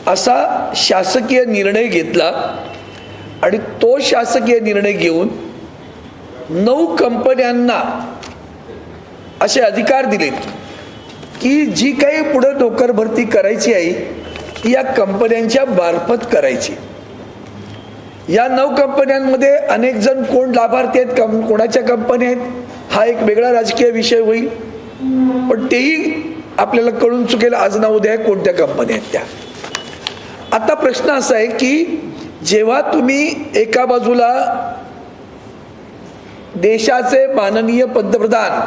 असा शासकीय निर्णय घेतला आणि तो शासकीय निर्णय घेऊन 9 कंपन्यांना असे अधिकार दिलेत की जी काही पुढे नोकर भरती करायची आहे ती या कंपन्यांच्या मार्फत करायची। या 9 कंपन्यांमध्ये अनेक जण कोण लाभार्थी आहेत, कोणाच्या कंपन्या आहेत हा एक वेगळा राजकीय विषय होईल, पण तेही आपल्याला कळून चुकेल आज ना उद्या कोणत्या कंपन्या आहेत त्या। आता प्रश्न असा आहे की जेव्हा तुम्ही एका बाजूला देशाचे माननीय पंतप्रधान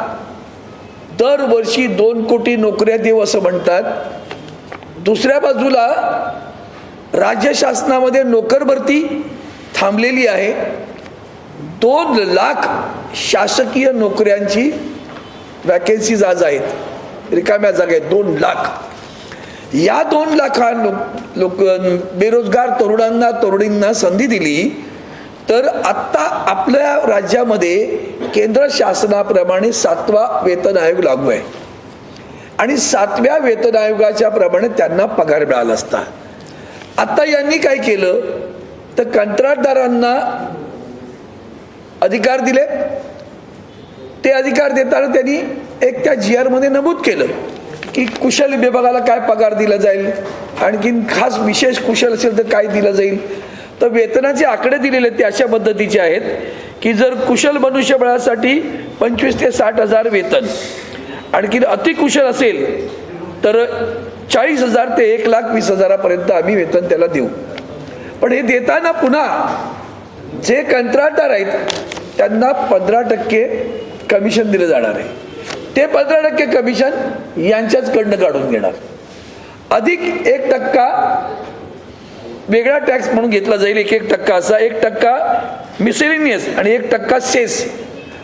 दरवर्षी 2 कोटी नोकऱ्या देऊ असं म्हणतात, दुसऱ्या बाजूला राज्य शासनामध्ये नोकर भरती थांबलेली आहे। 2 लाख शासकीय नोकऱ्यांची वॅकन्सीज आज आहेत, रिकाम्या जागा आहेत 2 लाख। या 2 लाखा लोक बेरोजगार तरुणींना संधी दिली तर आता आपल्या राज्यामध्ये केंद्र शासनाप्रमाणे 7वा वेतन आयोग लागू आहे आणि 7व्या वेतन आयोगाच्या प्रमाणे त्यांना पगार मिळाला असता। आता यांनी काय केलं तर कंत्राटदारांना अधिकार दिले। ते अधिकार देताना त्यांनी एक त्या GR मध्ये नमूद केलं की कुशल विभागाला काय पगार दिला जाईल, आणखीन खास विशेष कुशल असेल तर काय दिलं जाईल। तर वेतनाचे आकडे दिलेले ते अशा पद्धतीचे आहेत की जर कुशल मनुष्यबळासाठी 25 ते 60 हजार वेतन, आणखीन अतिकुशल असेल तर 40,000 ते 1,20,000 पर्यंत आम्ही वेतन त्याला देऊ। पण हे देताना पुन्हा जे कंत्राटदार आहेत त्यांना 15% कमिशन दिलं जाणार आहे। ते 15% कमिशन यांच्याचकडनं काढून घेणार, अधिक 1% वेगळा टॅक्स म्हणून घेतला जाईल। 1% असा, 1% मिसेलिनियस आणि 1% सेस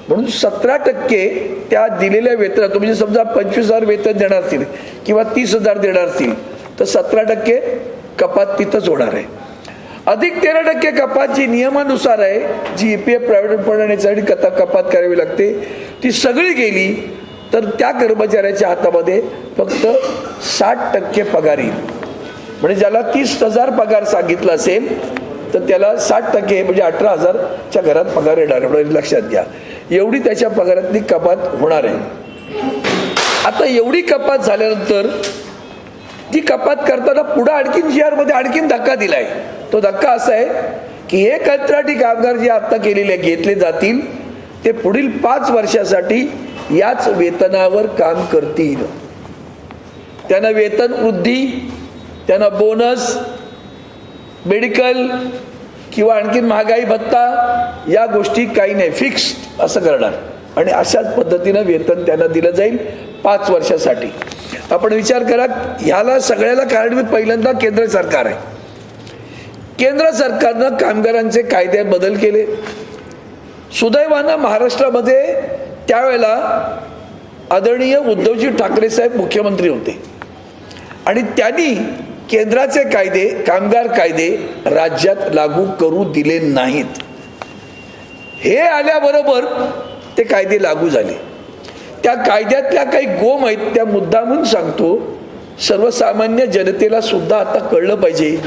म्हणून 17% त्या दिलेल्या वेतनात, म्हणजे समजा 25,000 वेतन देणार असतील किंवा 30,000 देणार असतील तर 17% कपात तिथंच होणार आहे। अधिक 13% कपात जी नियमानुसार आहे, जी EPF प्रायव्हेट फंडासाठी कपात करावी लागते, ती सगळी गेली तर त्या कर्मचाऱ्याच्या हातामध्ये फक्त 60% पगार येईल। म्हणजे ज्याला 30,000 पगार सांगितला असेल तर त्याला 60% म्हणजे 18,000च्या घरात पगार येणार आहे। लक्षात घ्या, एवढी त्याच्या पगारातली कपात होणार आहे। आता एवढी कपात झाल्यानंतर ती कपात करताना पुढे आणखीन GR मध्ये आणखीन धक्का दिलाय। तो धक्का असा आहे की हे कंत्राटी कामगार जे आता केलेले घेतले जातील ते पुढील 5 वर्षासाठी याच वेतनावर काम करतील। त्यांना वेतन वृद्धी, त्यांना बोनस, मेडिकल किंवा आणखीन महागाई भत्ता या गोष्टी काही नाही, फिक्स असं करणार आणि अशाच पद्धतीनं वेतन त्यांना दिलं जाईल 5 वर्षासाठी। आपण विचार करा, ह्याला सगळ्याला कारणीभूत पहिल्यांदा केंद्र सरकार आहे। केंद्र सरकारनं कामगारांचे कायदे बदल केले। सुदैवानं महाराष्ट्रामध्ये त्यावेळेला आदरणीय उद्धवजी ठाकरे साहेब मुख्यमंत्री होते आणि त्यांनी केंद्राचे कायदे, कामगार कायदे राज्यात लागू करू दिले नाहीत। हे आल्याबरोबर ते कायदे लागू झाले। त्या कायद्यातल्या काही गोम आहेत त्या मुद्दामून सांगतो, सर्वसामान्य जनतेला सुद्धा आता कळलं पाहिजे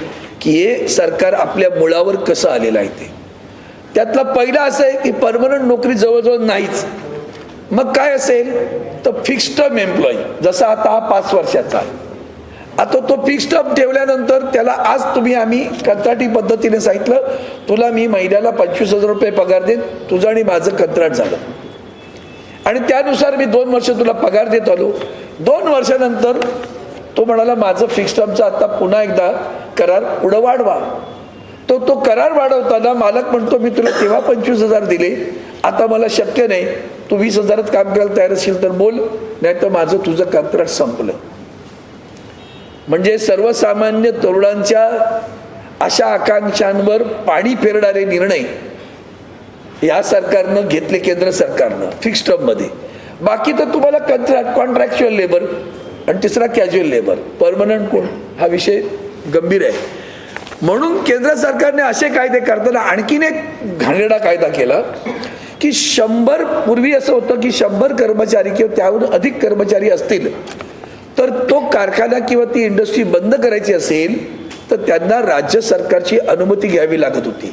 की हे सरकार आपल्या मुळावर कसं आलेलं आहे ते। त्यातला पहिला असं आहे की परमनंट नोकरी जवळजवळ नाहीच। मग काय असेल तर फिक्स टर्म एम्प्लॉई, जसा आता हा 5 वर्षाचा आहे। आता तो फिक्स टर्म ठेवल्यानंतर त्याला आज आम्ही कंत्राटी पद्धतीने सांगितलं तुला मी महिन्याला 25,000 रुपये पगार देईन, तुझं आणि माझं कंत्राट झालं आणि त्यानुसार मी 2 वर्ष तुला पगार देत आलो। 2 वर्षानंतर तो म्हणाला माझं फिक्स टर्मचा आता पुन्हा एकदा करार पुढं वाढवा। तो करार वाढवताना मालक म्हणतो मी तुला तेव्हा 25,000 दिले, आता मला शक्य नाही, तू 20,000च काम करायला तयार असेल तर बोल, नाही तर माझं तुझं कंत्राट संपलं। म्हणजे सर्वसामान्य तरुणांच्या अशा आकांक्षांवर पाणी फेरणारे निर्णय या सरकारनं घेतले, केंद्र सरकारनं फिक्स टर्म मध्ये। बाकी तर तुम्हाला कॉन्ट्रॅक्च्युअल लेबर आणि तिसरा कॅज्युअल लेबर, परमनंट कोण हा विषय गंभीर आहे। म्हणून केंद्र सरकारने असे कायदे करताना आणखीन एक घाणेरडा कायदा केला की 100 पूर्वी असं होतं की 100 कर्मचारी किंवा त्याहून अधिक कर्मचारी असतील तर तो कारखाना किंवा ती इंडस्ट्री बंद करायची असेल तर त्यांना राज्य सरकारची अनुमती घ्यावी लागत होती.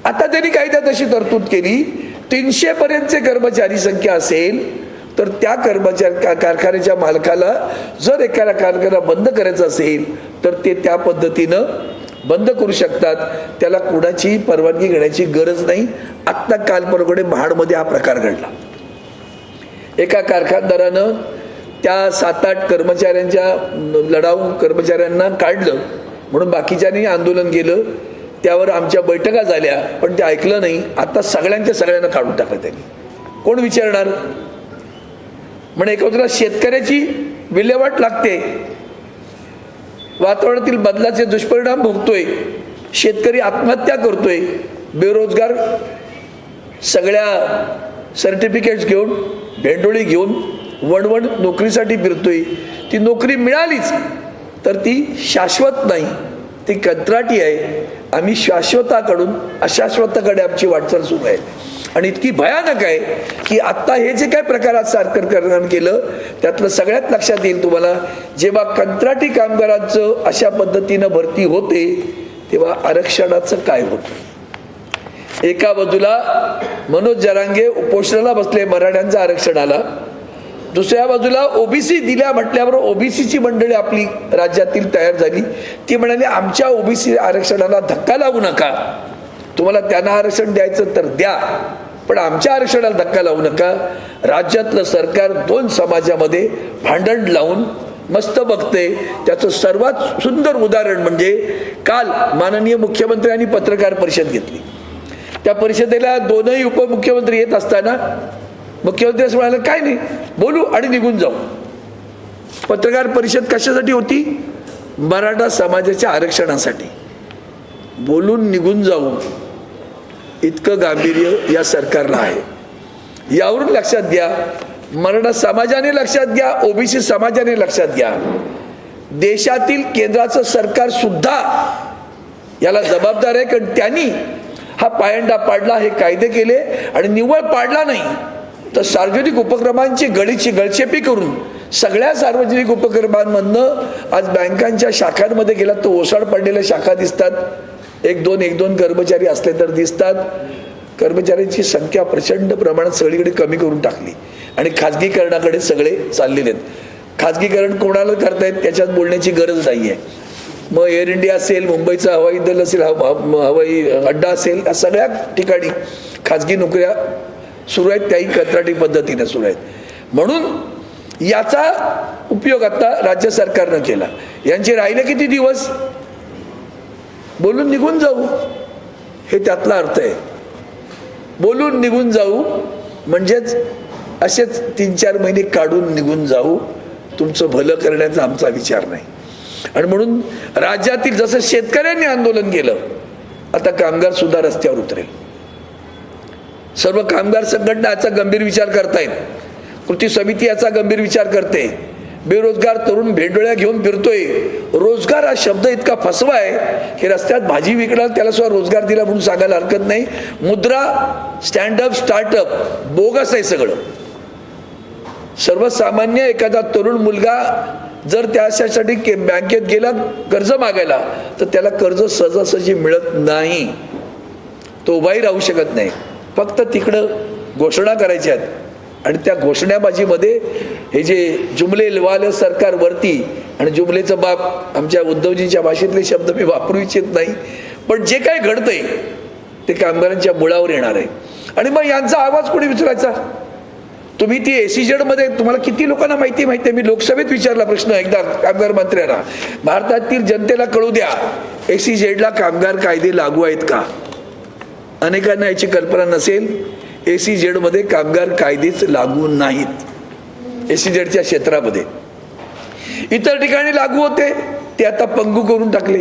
आता त्यांनी कायद्यात अशी तरतूद केली, 300 पर्यंतचे कर्मचारी संख्या असेल तर त्या कारखान्याच्या मालकाला जर एखादा कारखाना बंद करायचा असेल तर ते त्या पद्धतीनं बंद करू शकतात. त्याला कुणाची परवानगी घेण्याची गरज नाही. आत्ता काल परवाकडे महाडमध्ये हा प्रकार घडला. एका कारखानदारानं त्या 7-8 कर्मचाऱ्यांच्या लढाऊ कर्मचाऱ्यांना काढलं म्हणून बाकीच्यांनी आंदोलन केलं. त्यावर आमच्या बैठका झाल्या पण ते ऐकलं नाही. आता सगळ्यांना काढून टाकलं त्यांनी. कोण विचारणार? म्हणजे एका बाजूला शेतकऱ्याची विल्हेवाट लागते, वातावरणातील बदलाचे दुष्परिणाम भोगतोय, शेतकरी आत्महत्या करतोय, बेरोजगार सगळ्या सर्टिफिकेट्स घेऊन भेंडोळी घेऊन वणवण नोकरीसाठी फिरतोय. ती नोकरी मिळालीच तर ती शाश्वत नाही, ती कंत्राटी आहे. आम्ही शाश्वताकडून अशाश्वताकडे आमची वाटचाल सुरू आहे. आणि इतकी भयानक आहे की आत्ता हे जे काय प्रकारात सरकारनं केलं त्यातलं सगळ्यात लक्षात येईल तुम्हाला, जेव्हा कंत्राटी कामगारांचं अशा पद्धतीनं भरती होते तेव्हा आरक्षणाचं काय होतं. एका बाजूला मनोज जरांगे उपोषणाला बसले मराठ्यांच्या आरक्षणाला, दुसऱ्या बाजूला ओबीसी दिल्या म्हटल्यावर ओबीसीची मंडळी आपली राज्यातील तयार झाली. ती म्हणाली आमच्या ओबीसी आरक्षणाला धक्का लावू नका, तुम्हाला त्यांना आरक्षण द्यायचं तर द्या पण आमच्या आरक्षणाला धक्का लावू नका. राज्यातलं सरकार 2 समाजामध्ये भांडण लावून मस्त बघते. त्याचं सर्वात सुंदर उदाहरण म्हणजे काल माननीय मुख्यमंत्र्यांनी पत्रकार परिषद घेतली. त्या परिषदेला 2ही उपमुख्यमंत्री येत असताना मुख्यमंत्री असं म्हणाले काय नाही, बोलू आणि निघून जाऊ. पत्रकार परिषद कशासाठी होती? मराठा समाजाच्या आरक्षणासाठी. बोलून निघून जाऊ इतकं गांभीर्य या सरकारला आहे. यावरून लक्षात घ्या, मराठा समाजाने लक्षात घ्या, ओबीसी समाजाने लक्षात घ्या, देशातील केंद्राचं सरकार सुद्धा याला जबाबदार आहे. कारण त्यांनी हा पायंडा पाडला, हे कायदे केले आणि निव्वळ पाडला नाही तर सार्वजनिक उपक्रमांची गळचेपी करून सगळ्या सार्वजनिक उपक्रमांमधनं आज बँकांच्या शाखांमध्ये गेला तर ओसाड पडलेल्या शाखा दिसतात. 1-2 कर्मचारी असले तर दिसतात. कर्मचाऱ्यांची संख्या प्रचंड प्रमाणात सगळीकडे कमी करून टाकली आणि खाजगीकरणाकडे सगळे चाललेले आहेत. खाजगीकरण कोणाला करतायत त्याच्यात बोलण्याची गरज नाही आहे. मग एअर इंडिया असेल, मुंबईचं हवाई दल असेल, हवाई अड्डा असेल, या सगळ्या ठिकाणी खाजगी नोकऱ्या सुरू आहेत, त्याही कंत्राटी पद्धतीने सुरू आहेत. म्हणून याचा उपयोग आता राज्य सरकारनं केला. यांचे राहिले किती दिवस? बोलून निघून जाऊ, हे त्यातला अर्थ आहे. बोलून निघून जाऊ म्हणजेच असेच 3-4 महिने काढून निघून जाऊ, तुमचं भलं करण्याचा आमचा विचार नाही. आणि म्हणून राज्यातील जसं शेतकऱ्यांनी आंदोलन केलं, आता कामगार सुद्धा रस्त्यावर उतरेल. सर्व कामगार संघटना याचा गंभीर विचार करतायत. कृती समिती याचा गंभीर विचार करते. बेरोजगार तरुण भेंडोळ्या घेऊन फिरतोय. रोजगार हा शब्द इतका फसवा आहे की रस्त्यात भाजी विकणार त्याला सुद्धा रोजगार दिला म्हणून सांगायला हरकत नाही. मुद्रा, स्टँडअप, स्टार्टअप बोगस आहे सगळं. सर्वसामान्य एखादा तरुण मुलगा जर त्यासाठी बँकेत गेला कर्ज मागायला तर त्याला कर्ज सहजासहजी मिळत नाही, तो उभाही राहू शकत नाही. फक्त तिकडं घोषणा करायच्या आहेत आणि त्या घोषणाबाजीमध्ये हे जे जुमलेवालं सरकार वरती आणि जुमलेचं बाप, आमच्या उद्धवजींच्या भाषेतले शब्द मी वापरू इच्छित नाही, पण जे काय घडतंय ते कामगारांच्या मुळावर येणार आहे. आणि मग यांचा आवाज कोणी विचारायचा? तुम्ही ती SEZ मध्ये तुम्हाला किती लोकांना माहिती आहे? मी लोकसभेत विचारला प्रश्न एकदा कामगार मंत्र्यांना, भारतातील जनतेला कळू द्या SEZ ला कामगार कायदे लागू आहेत का? अनेकांना याची कल्पना नसेल. SEZ मध्ये कामगार कायदेच लागू नाहीत. SEZच्या क्षेत्रामध्ये इतर ठिकाणी लागू होते, ते आता पंगू करून टाकले.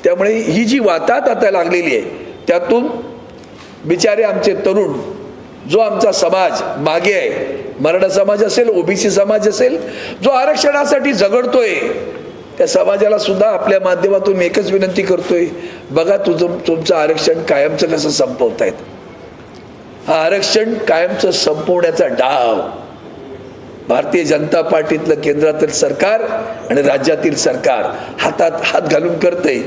त्यामुळे ही जी वाताहत आता लागलेली आहे त्यातून बिचारे आमचे तरुण, जो आमचा समाज मागे आहे, मराठा समाज असेल, ओबीसी समाज असेल, जो आरक्षणासाठी झगडतोय, त्या समाजाला सुद्धा आपल्या माध्यमातून एकच विनंती करतोय, बघा तुमचं आरक्षण कायमचं कसं संपवतायत. हा आरक्षण कायमचं संपवण्याचा डाव भारतीय जनता पार्टीतलं केंद्रातील सरकार आणि राज्यातील सरकार हातात हात घालून करतंय,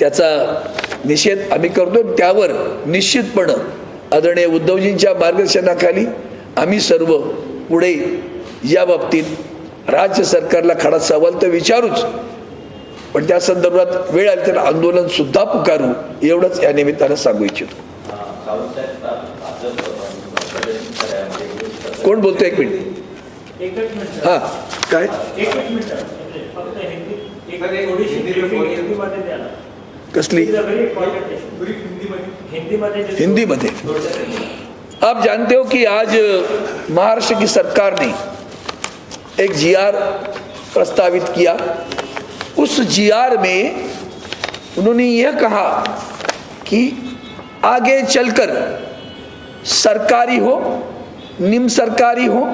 त्याचा निषेध आम्ही करतो. त्यावर निश्चितपणे आदरणीय उद्धवजींच्या मार्गदर्शनाखाली आम्ही सर्व पुढे या बाबतीत राज्य सरकारला खडा सवाल तर विचारूच, पण त्या संदर्भात वेळ आली तर आंदोलन सुद्धा पुकारू, एवढंच या निमित्तानं सांगू इच्छितो. कोण बोलतो? एक मिनिट. हा काय कसली हिंदी मध्ये? आप जानते हो कि आज महाराष्ट्र की सरकार ने एक जीआर प्रस्तावित किया. उस जीआर में उन्होंने यह कहा कि आगे चलकर सरकारी हो, निम्न सरकारी हो,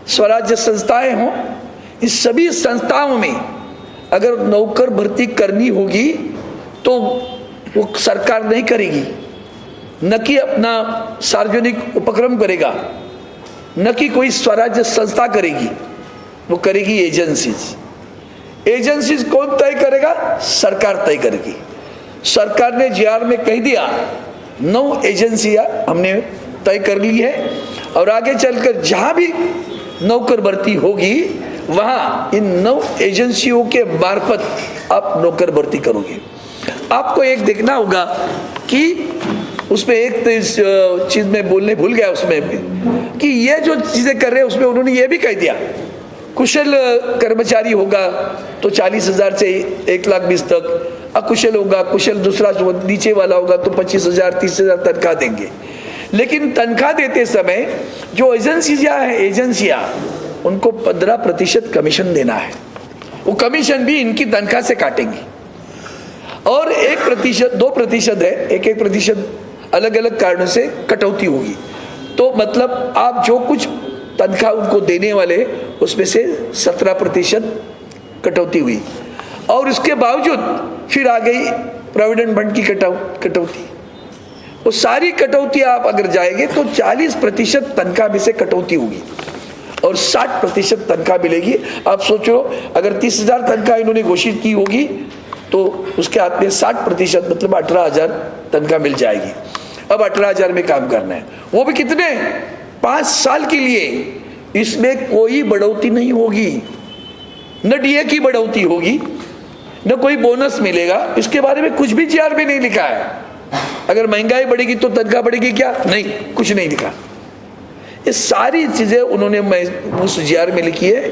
स्वराज्य संस्थाएं हो, इस सभी संस्थाओं में अगर नौकर भर्ती करनी होगी तो वो सरकार नहीं करेगी, न कि अपना सार्वजनिक उपक्रम करेगा, न कि कोई स्वराज्य संस्था करेगी, वो करेगी एजेंसीज. एजेंसीज कौन तय करेगा? सरकार तय करेगी. सरकार ने जीआर में कह दिया 9 एजेंसियां हमने तय कर ली है और आगे चलकर जहां भी नौकर भर्ती होगी वहां इन 9 एजेंसियों के मार्फत आप नौकर भर्ती करोगे. आपको एक देखना होगा कि उसमें एक चीज में बोलने भूल गया उसमें कि ये जो चीजें कर रहे हैं उसमें उन्होंने ये भी कह दिया कुशल कर्मचारी होगा तो 40,000 से 1,20,000 तक, अकुशल होगा, कुशल दूसरा जो नीचे वाला होगा तो 25,000 30,000 तनख्वाह देंगे. लेकिन तनख्वाह देते समय जो एजेंसियां उनको 15% कमीशन देना है. वो कमीशन भी इनकी तनख्वाह से काटेंगे और 1% 2% है, 1% अलग अलग कारणों से कटौती होगी. तो मतलब आप जो कुछ तनख्वाह उनको देने वाले उसमें से 17% कटौती हुई और इसके बावजूद फिर आ गई प्रोविडेंट फंड की कटौती. वो सारी कटौती आप अगर जाएंगे तो 40% तनख्वाह में से कटौती होगी और 60% तनख्वाह मिलेगी. आप सोचो अगर 30,000 तनख्वाह इन्होंने घोषित की होगी तो उसके हाथ में 60% मतलब 18,000 तनख्वाह मिल जाएगी. अब 18,000 में काम करना है, वो भी कितने? 5 साल के लिए. इसमें कोई बढ़ोतरी नहीं होगी, न डीए की बढ़ोतरी होगी, न कोई बोनस मिलेगा. इसके बारे में कुछ भी जीआर में नहीं लिखा है. अगर महंगाई बढ़ेगी तो तनख्वाह बढ़ेगी क्या? नहीं, कुछ नहीं लिखा. ये सारी चीजें उन्होंने उस जीआर में लिखी है.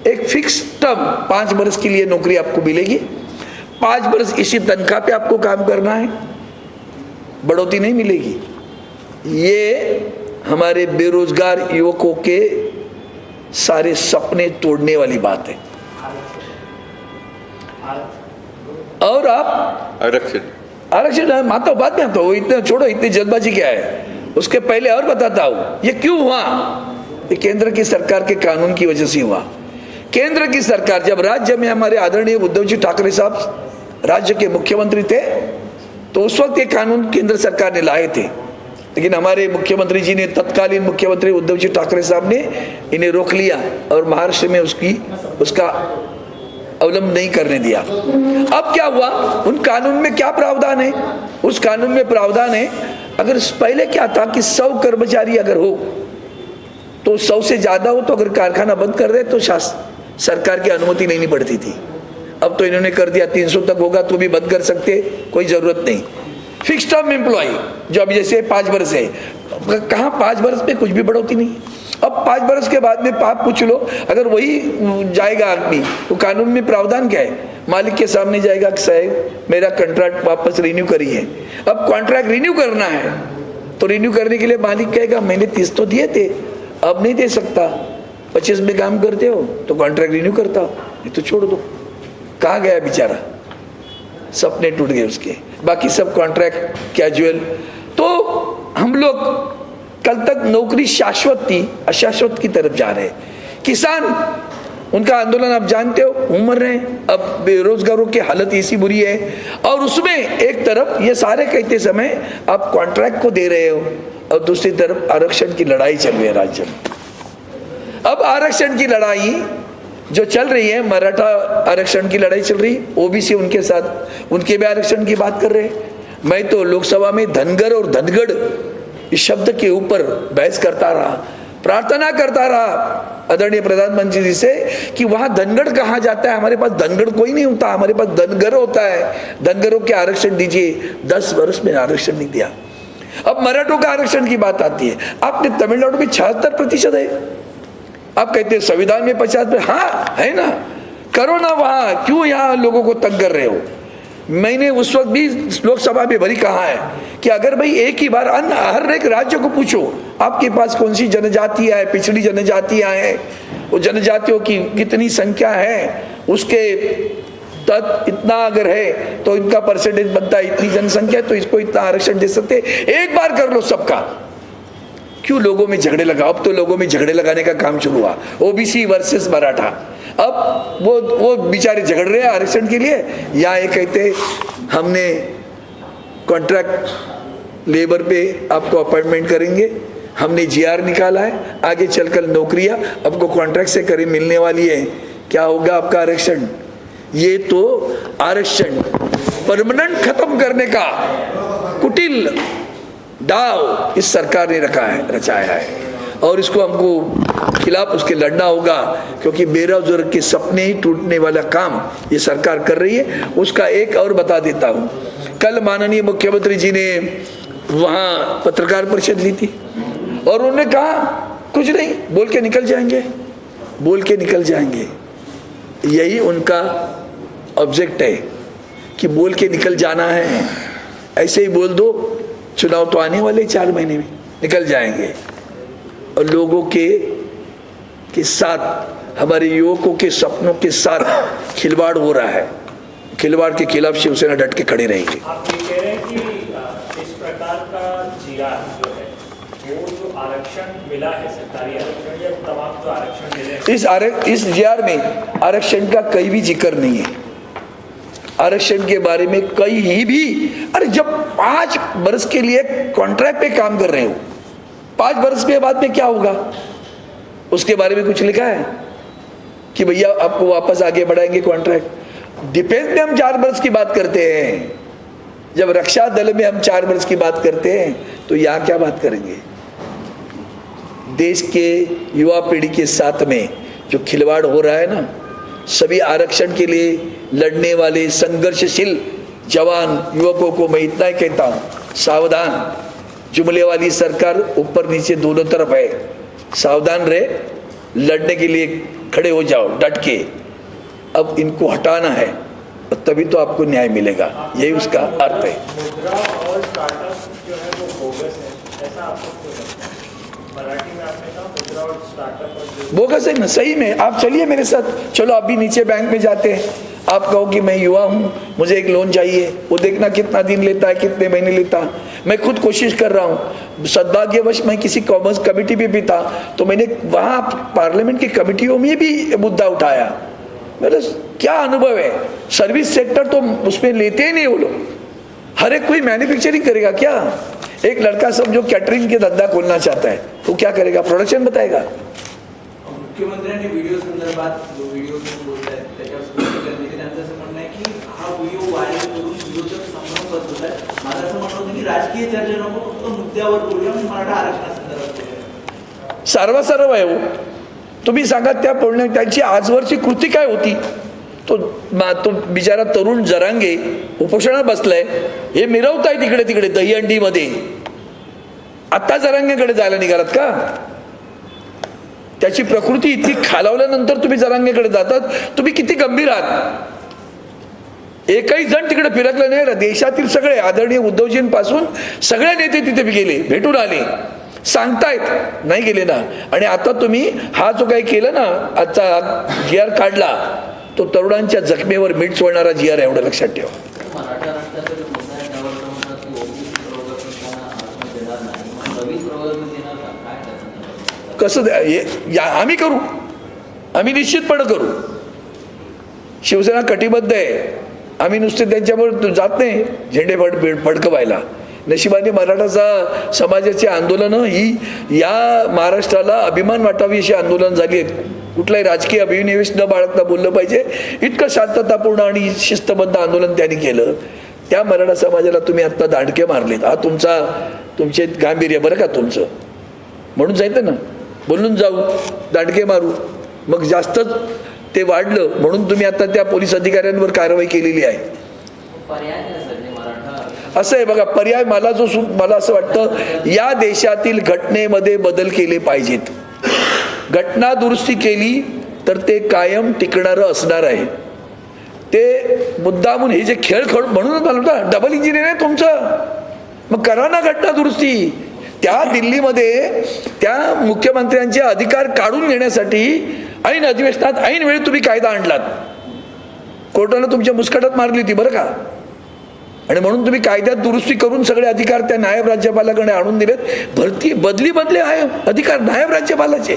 एक फिक्स टर्म 5 वर्ष के लिए नौकरी आपको मिलेगी, 5 वर्ष इसी तनख्वाह पे आपको काम करना है, बढ़ोतरी नहीं मिलेगी. ये हमारे बेरोजगार युवकों के सारे सपने तोड़ने वाली बात है. और आप आरक्षण माता बात में तो इतने छोड़ो, इतनी जल्दबाजी क्या है. उसके पहले और बताता हूं ये क्यों हुआ. ये केंद्र की सरकार के कानून की वजह से हुआ. केंद्र की सरकार जब राज्य में हमारे आदरणीय उद्धवजी ठाकरे साहब राज्य के मुख्यमंत्री थे तो उस वक्त ये कानून केंद्र सरकार ने लाए थे, लेकिन हमारे मुख्यमंत्री जी ने, तत्कालीन मुख्यमंत्री उद्धवजी ठाकरे साहब ने इन्हें रोक लिया और महाराष्ट्र में उसका अवलंबन नहीं करने दिया. अब क्या हुआ? उन कानून में क्या प्रावधान है? उस कानून में प्रावधान है अगर पहले क्या था कि 100 कर्मचारी अगर हो तो 100 से ज्यादा हो तो अगर कारखाना बंद कर दे तो सरकार की अनुमति लेनी पड़ती थी. अब तो इन्होंने कर दिया 300 तक होगा तो भी बंद कर सकते, कोई जरूरत नहीं. फिक्स टर्म एम्प्लॉय जो अभी जैसे 5 वर्ष है, कहाँ 5 वर्ष में कुछ भी बढ़ोतरी नहीं. अब 5 वर्ष के बाद में आप पूछ लो अगर वही जाएगा आदमी तो कानून में प्रावधान क्या है? मालिक के सामने जाएगा कि साहब मेरा कॉन्ट्रैक्ट वापस रिन्यू करिए. अब कॉन्ट्रैक्ट रिन्यू करना है तो रिन्यू करने के लिए मालिक कहेगा मैंने 30 तो दिए थे, अब नहीं दे सकता, 25 में काम करते हो तो कॉन्ट्रैक्ट रिन्यू करता हो, नहीं तो छोड़ दो. कहाँ गया बेचारा? सपने टूट गए उसके. बाकी सब कॉन्ट्रैक्ट कैजुअल. तो हम लोग कल तक नौकरी शाश्वत थी, अशाश्वत की तरफ जा रहे हैं. किसान उनका आंदोलन आप जानते हो, उमर रहे हैं. अब बेरोजगारों की हालत ऐसी बुरी है और उसमें एक तरफ ये सारे कहते समय आप कॉन्ट्रैक्ट को दे रहे हो और दूसरी तरफ आरक्षण की लड़ाई चल रही है राज्य में. अब आरक्षण की लड़ाई जो चल रही है, मराठा आरक्षण की लड़ाई चल रही, ओबीसी उनके साथ, उनके भी आरक्षण की बात कर रहे हैं। मैं तो लोकसभा में धनगर और धनगढ़ इस शब्द के ऊपर बहस करता रहा, प्रार्थना करता रहा आदरणीय प्रधानमंत्री जी से कि वहां धनगढ़ कहाँ जाता है, हमारे पास धनगढ़ कोई नहीं होता, हमारे पास धनगर होता है, धनगरों के आरक्षण दीजिए। 10 वर्ष में आरक्षण नहीं दिया। अब मराठों का आरक्षण की बात आती है, आपने तमिलनाडु में 76% है, आप कहते हैं संविधान में 50%, हाँ है ना, करो ना वहां, क्यों यहाँ लोगों को तंग कर रहे हो। मैंने उस वक्त भी लोकसभा में भरी कहा है कि अगर भाई एक ही बार हर एक राज्य को पूछो आपके पास कौन सी जनजातियां है, पिछड़ी जनजातियां हैं, वो जनजातियों की कितनी संख्या है, उसके तत् इतना अगर है तो इनका परसेंटेज बनता है, इतनी जनसंख्या है तो इसको इतना आरक्षण दे सकते, एक बार कर लो सबका। क्यों लोगों में झगड़े लगा। अब तो लोगों में झगड़े लगाने का काम शुरू हुआ, ओबीसी वर्सेस मराठा। अब वो बेचारे झगड़ रहे हैं आरक्षण के लिए, या ये कहते हमने कॉन्ट्रैक्ट लेबर पे आपको अपॉइंटमेंट करेंगे, हमने जीआर निकाला है, आगे चलकर नौकरियां आपको कॉन्ट्रैक्ट से करीब मिलने वाली है, क्या होगा आपका आरक्षण। ये तो आरक्षण परमानेंट खत्म करने का कुटिल दाव इस सरकार ने रचाया है, और इसको हमको खिलाफ उसके लड़ना होगा, क्योंकि बेरोजगार के सपने ही टूटने वाला काम ये सरकार कर रही है। उसका एक और बता देता हूँ, कल माननीय मुख्यमंत्री जी ने वहाँ पत्रकार परिषद ली थी और उन्होंने कहा कुछ नहीं, बोल के निकल जाएंगे, बोल के निकल जाएंगे। यही उनका ऑब्जेक्ट है कि बोल के निकल जाना है, ऐसे ही बोल दो, चुनाव तो आने वाले 4 महीने में, निकल जाएंगे। और लोगों के साथ, हमारे युवकों के सपनों के साथ खिलवाड़ हो रहा है। खिलवाड़ के खिलाफ शिवसेना डट के खड़े रहेगी। आप ये कह रहे हैं कि इस प्रकार का जीआर जो है, वो जो आरक्षण मिला है, सरकारी आरक्षण या तमाम जो आरक्षण मिले, इस जीआर में आरक्षण का कहीं भी जिक्र नहीं है। आरक्षण के बारे में कहीं भी, अरे जब 5 वर्ष के लिए कॉन्ट्रैक्ट पे काम कर रहे हो, 5 वर्ष के बाद में क्या होगा उसके बारे में कुछ लिखा है कि भैया आपको वापस आगे बढ़ाएंगे कॉन्ट्रैक्ट। डिफेंस में हम 4 वर्ष की बात करते हैं, जब रक्षा दल में हम 4 वर्ष की बात करते हैं, तो यहाँ क्या बात करेंगे। देश के युवा पीढ़ी के साथ में जो खिलवाड़ हो रहा है ना, सभी आरक्षण के लिए लड़ने वाले संघर्षशील जवान युवकों को मैं इतना ही कहता हूँ, सावधान। जुमले वाली सरकार ऊपर नीचे दोनों तरफ है, सावधान रहे, लड़ने के लिए खड़े हो जाओ डट के। अब इनको हटाना है और तभी तो आपको न्याय मिलेगा, यही उसका अर्थ है। मुद्रा और स्टार्टअप जो है वो बोगस है, ऐसा आपको क्यों लगता है? मराठी में आपने कहा मुद्रा और स्टार्टअप बोगस है ना, सही में। आप चलिए मेरे साथ, चलो अभी नीचे बैंक में जाते हैं, आप कहो कि मैं युवा हूँ, मुझे एक लोन चाहिए, वो देखना कितना दिन लेता है, कितने महीने लेता है। मैं खुद कोशिश कर रहा हूँ, सद्भाग्यवश मैं किसी कॉमर्स कमेटी पे भी था, तो मैंने वहाँ पार्लियामेंट की कमेटियों में भी मुद्दा उठाया। मेरा क्या अनुभव है, सर्विस सेक्टर तो उसमें लेते ही नहीं वो लोग, हर एक कोई मैन्युफैक्चरिंग करेगा क्या। एक लड़का समझो कैटरिंग के धंधा खोलना चाहता है, तो क्या करेगा, प्रोडक्शन बताएगा। मुख्यमंत्र्यांनी व्हिडिओ संदर्भात जो व्हिडिओ बोलत आहेत त्याच्यावर स्पष्ट करणे की त्यांचं असं म्हणणं आहे की हा व्हिडिओ व्हायरल करून विरोधक संभ्रम पसरवत आहेत। माझं असं म्हणणं होतं की राजकीय चर्चा नको, फक्त मुद्द्यावर बोलूया आणि मराठा आरक्षणासंदर्भात बोलूया। सर्वसर्व आहे हो, तुम्ही सांगा त्या बोलण्या त्यांची आजवरची कृती काय होती। तो बिचारा तरुण जरांगे उपोषणात बसलाय, हे मिरवताय तिकडे तिकडे दहीहंडीमध्ये। आता जरांगेकडे जायला निघालात का? त्याची प्रकृती इतकी खालावल्यानंतर तुम्ही जरांगेकडे जातात, तुम्ही किती गंभीर आहात। एकही जण तिकडे फिरकलं नाही। देशातील सगळे आदरणीय उद्धवजींपासून सगळे नेते तिथे गेले, भेटून आले, सांगतायत, नाही गेले ना। आणि आता तुम्ही हा जो काही केलं ना, आजचा जीआर काढला, तो तरुणांच्या जखमेवर मीठ सोडणारा जीआर आहे, एवढं लक्षात ठेवा। मराठा राष्ट्राचा जो मुद्दा आहे त्यावर तर म्हणतात की ओबीसी प्रवर्गातून आरक्षण देणार नाही, मग नवीन प्रवर्गातून देणार का, काय त्याचं कसं आम्ही करू, आम्ही निश्चितपणे करू। शिवसेना कटिबद्ध आहे, आम्ही नुसते त्यांच्यावर जात नाही झेंडे फडकवायला। नशिबाने मराठा समाजाची आंदोलनं ही या महाराष्ट्राला अभिमान वाटावी अशी आंदोलन झाली आहेत. कुठलाही राजकीय अभिनिवेश न बाळगता बोललं पाहिजे, इतकं शांततापूर्ण आणि शिस्तबद्ध आंदोलन त्यांनी केलं. त्या मराठा समाजाला तुम्ही आत्ता दांडके मारलेत. हा तुमचे गांभीर्य बरं का तुमचं, म्हणून जायचं ना बोलून जाऊ दांडके मारू, मग जास्तच ते वाढलं म्हणून तुम्ही आता त्या पोलीस अधिकाऱ्यांवर कारवाई केलेली आहे. असं आहे बघा, पर्याय मला असं वाटतं या देशातील घटनेमध्ये बदल केले पाहिजेत. घटना दुरुस्ती केली तर ते कायम टिकणारं असणार आहे. ते मुद्दामून हे जे खेळ म्हणूनच मला वाटतं डबल इंजिनियर आहे तुमचं, मग करा ना घटना दुरुस्ती. त्या दिल्लीमध्ये त्या मुख्यमंत्र्यांचे अधिकार काढून घेण्यासाठी ऐन अधिवेशनात ऐन वेळी तुम्ही कायदा आणलात. कोर्टानं तुमच्या मुस्कटात मारली होती बरं का, आणि म्हणून तुम्ही कायद्यात दुरुस्ती करून सगळे अधिकार त्या नायब राज्यपालाकडे आणून दिलेत. बदली आहे अधिकार नायब राज्यपालाचे.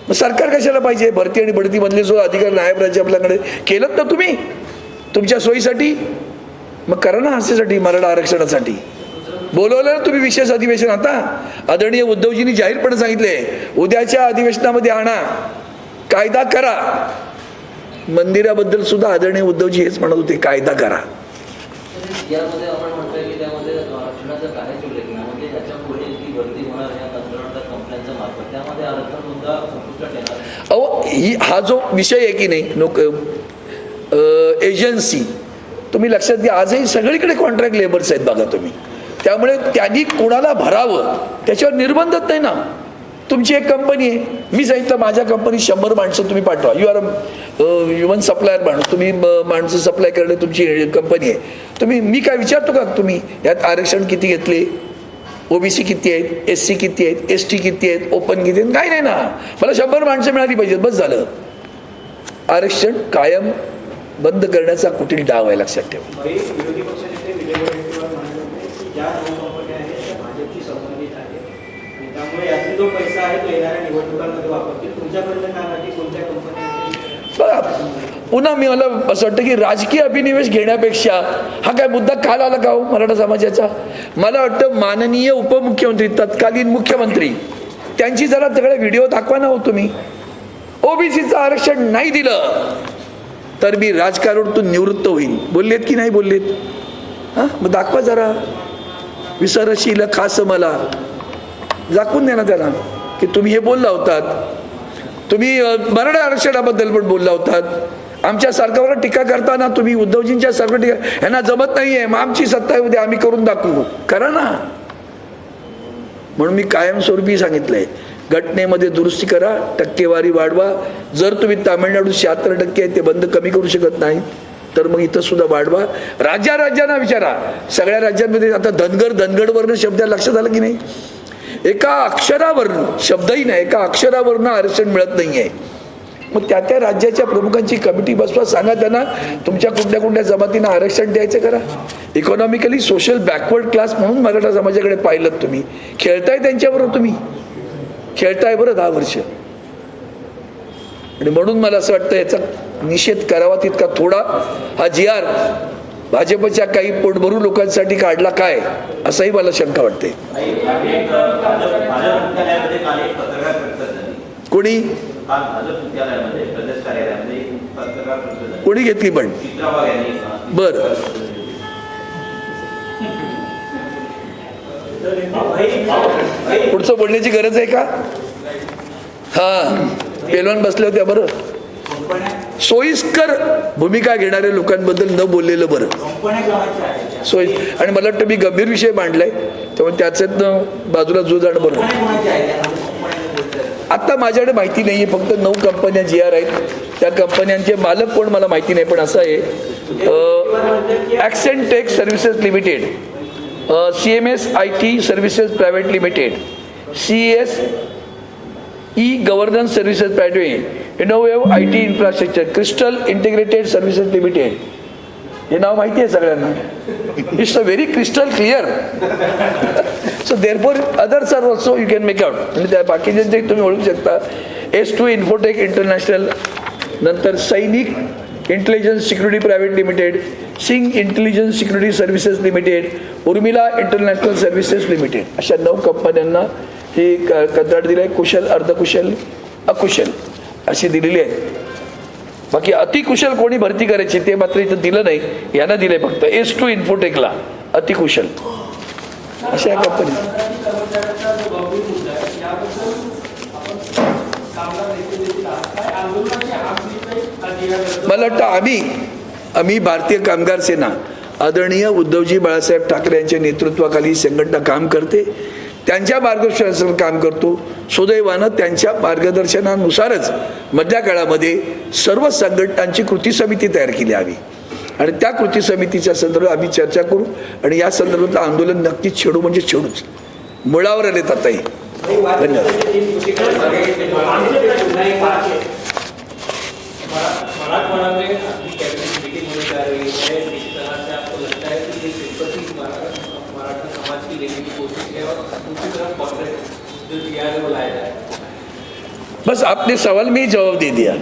मग सरकार कशाला पाहिजे? भरती आणि बढती मधले जो अधिकार नायब राज्यपालाकडे केलं ना तुम्ही तुमच्या सोयीसाठी, मग करा ना असेसाठी मराठा आरक्षणासाठी. बोलवलं ना तुम्ही विशेष अधिवेशन. आता आदरणीय उद्धवजींनी जाहीरपणे सांगितले उद्याच्या अधिवेशनामध्ये आणा, कायदा करा. मंदिराबद्दल सुद्धा आदरणीय उद्धवजी हेच म्हणत होते, कायदा करा. यामध्ये आपण म्हणतोय की त्यामध्ये आरक्षणाचा काहीच उल्लेख नाही, म्हणजे ह्याच्या पुढे जी भरती होणार या कंत्राटदार कंपन्यांच्या मार्फत त्यामध्ये आरक्षण सुद्धा संपुष्टात येणार. अहो हा जो विषय आहे की नाही एजन्सी, तुम्ही लक्षात घ्या आजही सगळीकडे कॉन्ट्रॅक्ट लेबर्स आहेत बघा तुम्ही. त्यामुळे त्यांनी कोणाला भरावं त्याच्यावर निर्बंधच नाही ना. तुमची एक कंपनी आहे, मी सांगितलं माझ्या कंपनीत 100 माणसं तुम्ही पाठवा, यू आर ह्युमन सप्लायर माणूस, तुम्ही माणसं सप्लाय करणे तुमची कंपनी आहे. मी काय विचारतो का तुम्ही यात आरक्षण किती घेतले, ओबीसी किती आहेत, SC किती आहेत, ST किती आहेत, ओपन किती आहेत, काही नाही ना. मला 100 माणसं मिळाली पाहिजेत बस झालं. आरक्षण कायम बंद करण्याचा कुठील डाव आहे लक्षात ठेवा. विरोधी पक्षनेते विजय वडेट्टीवार म्हणाले होते की ज्या 9 कंपन्या आहेत त्या भाजपशी संबंधित आहेत आणि त्यामुळे यातला जो पैसा आहे तो येणाऱ्या निवडणुकांमध्ये वापरतील. तुमच्याकडनं काय माहिती कोणत्या कंपन्या? पुन्हा मला असं वाटतं की राजकीय अभिनिवेश घेण्यापेक्षा हा काय मुद्दा काल आला का हो मराठा समाजाचा? मला वाटतं माननीय उपमुख्यमंत्री तत्कालीन मुख्यमंत्री त्यांची जरा सगळे व्हिडिओ दाखवा ना हो तुम्ही. ओबीसीचं आरक्षण नाही दिलं तर मी राजकारणातून निवृत्त होईल बोललेत की नाही बोललेत? हां मग दाखवा जरा. विसरशील खास मला दाखवून द्या ना त्यांना की तुम्ही हे बोलला होतात. तुम्ही मराठा आरक्षणाबद्दल पण बोलला होतात. आमच्या सरकारवर टीका करताना तुम्ही उद्धवजींच्या सरकार टीका ह्यांना जमत नाहीये, मग आमची सत्ता येऊ द्या आम्ही करून दाखवू, करा ना. म्हणून मी कायमस्वरूपी सांगितलंय घटनेमध्ये दुरुस्ती करा, टक्केवारी वाढवा. जर तुम्ही तामिळनाडू 76% आहे ते बंद कमी करू शकत नाही तर मग इथं सुद्धा वाढवा. राज्यांना विचारा, सगळ्या राज्यांमध्ये आता धनगडवरनं शब्द लक्षात आलं की नाही? एका अक्षरावरनं, शब्दही नाही, एका अक्षरावरनं आरक्षण मिळत नाहीये. मग त्या राज्याच्या प्रमुखांची कमिटी बसवा, सांगा त्यांना तुमच्या कुठल्या जमातींना आरक्षण द्यायचं करा. इकॉनॉमिकली सोशल बॅकवर्ड क्लास म्हणून मराठा समाजाकडे पाहिलं तुम्ही. खेळताय त्यांच्याबरोबर, तुम्ही खेळताय बरं 10 वर्ष. आणि म्हणून मला असं वाटतं याचा निषेध करावा तितका थोडा. हा GR भाजपच्या काही पोटभरू लोकांसाठी काढला काय असंही मला शंका वाटते. कोणी कोणी घेतली पण बर पुढचं बोलण्याची गरज आहे का? हा पेलवान बसल्या होत्या बरं. सोयीस्कर भूमिका घेणाऱ्या लोकांबद्दल न बोललेलं बरं. सोयी आणि मला वाटतं मी गंभीर विषय मांडलाय त्यामुळे त्याच्यातनं बाजूला जो जाणं बरं. आता माझ्याकडे माहिती नाहीये, फक्त 9 कंपन्या GR आहेत. त्या कंपन्यांचे मालक कोण मला माहिती नाही, पण असं आहे Accent Tech Services Limited, CMS IT Services Private Limited, CES Governance Services Private, Innowave IT Infrastructure, Crystal Integrated Services Limited. हे नाव माहिती आहे सगळ्यांना. It's a very crystal clear. So therefore others are also you can make out. म्हणजे त्या बाकीचे तुम्ही ओळखू शकता. S2 इन्फोटेक इंटरनॅशनल, नंतर Sainik intelligence security private limited, Singh intelligence security services limited, Urmila international services limited, अशा 9 कंपन्यांना हे कंत्राट दिलं आहे. कुशल, अर्धकुशल, अकुशल अशी दिलेली आहेत. बाकी अतिकुशल कोणी भरती करायची ते मात्र इथं दिलं नाही, यांना दिलंय फक्त S2 इन्फोटेकला अतिकुशल अशा कंपनी. कर्मचाऱ्यांचा जो गंभीर मुद्दा आहे याबद्दल आपण कामगार नेते देखील आहात. काय आंदोलनाची हाक दिली नाही? मला वाटतं आम्ही भारतीय कामगार सेना आदरणीय उद्धवजी बाळासाहेब ठाकरे यांच्या नेतृत्वाखाली संघटना काम करते, त्यांच्या मार्गदर्शनाचं काम करतो. सुदैवानं त्यांच्या मार्गदर्शनानुसारच मधल्या काळामध्ये सर्व संघटनांची कृती समिती तयार केली हवी आणि त्या कृती समितीच्या संदर्भात आम्ही चर्चा करू आणि या संदर्भातलं आंदोलन नक्कीच छेडू म्हणजे छेडूच, मुळावर आले ताई. मराठवाड़ा में अपनी कैबिनेट मीटिंग होने जा रही है, जिस तरह से आपको लगता है कि ये सिंपैथी मराठा समाज की लेने की कोशिश है और दूसरी तरफ कांग्रेस जो जीआर है वो लाया जाए. बस आपने सवाल में ही जवाब दे दिया,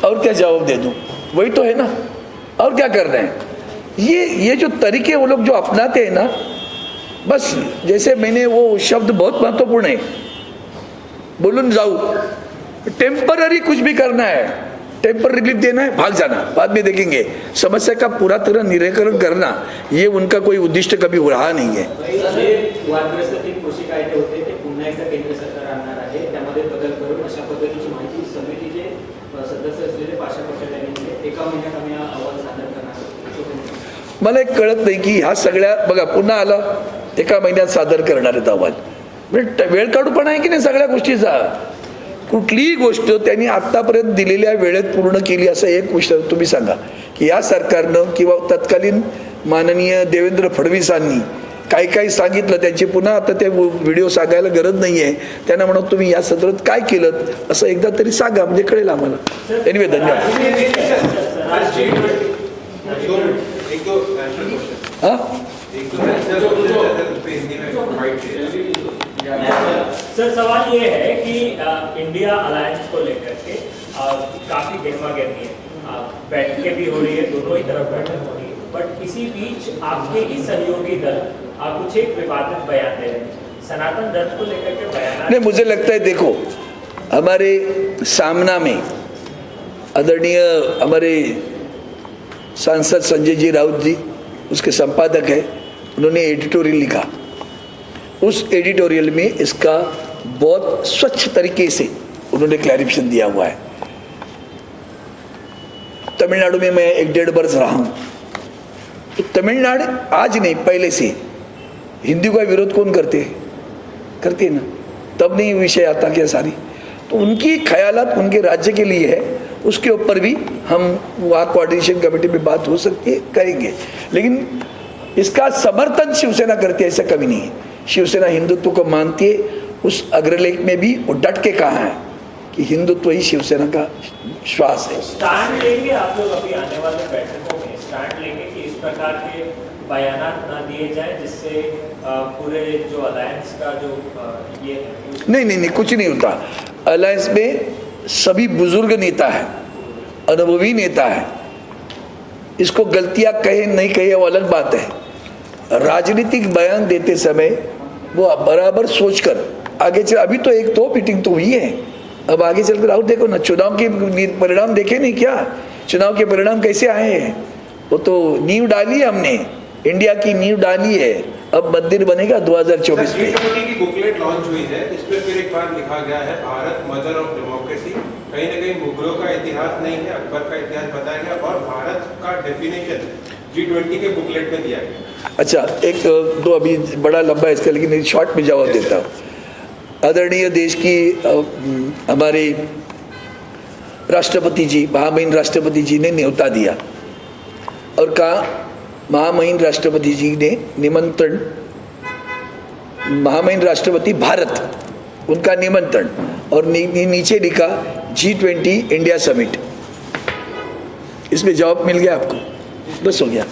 और क्या जवाब दे दूं, वही तो है ना, और क्या करना है. ये जो तरीके वो लोग जो अपनाते हैं ना, बस जैसे मैंने वो शब्द बहुत महत्वपूर्ण है, बोलून जाऊ, टेम्पररी कुछ भी करना है, टेम्पर रिलीफ देना है, भाग जाना, बाद में देखेंगे. समस्या का पूरा तरह निराकरण करना ये उनका कोई उद्दिष्ट कभी रहा नहीं है. वादग्रस्त 3 कृषी कायदे होते ते पुन्हा एकदा केंद्र सरकार आणणार आहे, त्यामध्ये बदल करून अशा पद्धतीची माहिती समितीचे सदस्य असलेले पाशा पटेल यांनी दिली. 1 महिन्यात आम्ही हा अहवाल सादर करणार आहोत. मला एक कळत नाही की ह्या सगळ्या बघा पुन्हा आला 1 महिन्यात सादर करणार आहेत अहवाल, म्हणजे वेळ काढूपणा आहे की नाही सगळ्या गोष्टीचा. कुठलीही गोष्ट त्यांनी आत्तापर्यंत दिलेल्या वेळेत पूर्ण केली असं एक गोष्ट तुम्ही सांगा की या सरकारनं किंवा तत्कालीन माननीय देवेंद्र फडणवीसांनी काही सांगितलं त्यांची पुन्हा आता ते व्हिडिओ सांगायला गरज नाही आहे. त्यांना म्हणून तुम्ही या संदर्भात काय केलं असं एकदा तरी सांगा म्हणजे कळेल आम्हाला. एनिवे धन्यवाद. हां सर सवाल ये है कि इंडिया अलायंस को लेकर के काफी गहमागहमी है, बैठकें भी हो रही है, दोनों ही तरफ बैठक हो रही है, बट इसी बीच आपके ही सहयोगी दल कुछ एक विवादित बयान दे रहे हैं, सनातन धर्म को लेकर के बयान. नहीं, मुझे लगता है देखो हमारे सामना में आदरणीय हमारे सांसद संजय जी राउत जी उसके संपादक है, उन्होंने एडिटोरियल लिखा. उस एडिटोरियल में इसका बहुत स्वच्छ तरीके से उन्होंने क्लैरिफिकेशन दिया हुआ है. तमिलनाडु में मैं 1-1.5 बरस रहा हूँ, तो तमिलनाडु आज नहीं पहले से हिंदी का विरोध कौन करते हैं ना, तब नहीं विषय आता क्या सारी. तो उनकी ख्यालात उनके राज्य के लिए है, उसके ऊपर भी हम वहाँ कोऑर्डिनेशन कमेटी में बात हो सकती है, करेंगे. लेकिन इसका समर्थन शिवसेना करती है ऐसा कभी नहीं है. शिवसेना हिंदुत्व को मानती है. उस अग्रलेख में भी वो डट के कहा है कि हिंदुत्व ही शिवसेना का श्वास है. स्टैंड लेंगे आप लोग अभी आने वाले बैठकों में, स्टैंड लेंगे कि इस प्रकार के बयानात ना दिए जाएं जिससे पूरे जो अलायंस का जो ये नहीं कुछ नहीं होता. अलायंस में सभी बुजुर्ग नेता है, अनुभवी नेता है. इसको गलतियां कहे नहीं कहे वो अलग बात है. राजनीतिक बयान देते समय वो बराबर सोचकर आगे चल. अभी तो एक मीटिंग तो हुई है, अब आगे चलकर और देखो ना, चुनाव के परिणाम देखे नहीं क्या, चुनाव के परिणाम कैसे आए हैं. वो तो नींव डाली है हमने, इंडिया की नींव डाली है, अब मंदिर बनेगा 2024 में. की बुकलेट लॉन्च हुई है, इसमें फिर एक बार लिखा गया है भारत मदर ऑफ डेमोक्रेसी. कहीं ना कहीं मुगलों का इतिहास नहीं है, अकबर का इतिहास बताया गया और भारत का डेफिनेशन G20 के बुकलेट में दिया गया. अच्छा, एक दो अभी बड़ा लंबा है इसका, लेकिन शॉर्ट में जवाब देता हूँ. आदरणीय देश की हमारे राष्ट्रपति जी, महामहिम राष्ट्रपति जी ने न्योता दिया और कहा, महामहिम राष्ट्रपति जी ने निमंत्रण, महामहिम राष्ट्रपति भारत उनका निमंत्रण, और नीचे लिखा G20 इंडिया समिट. इसमें जवाब मिल गया आपको, बस हो गया.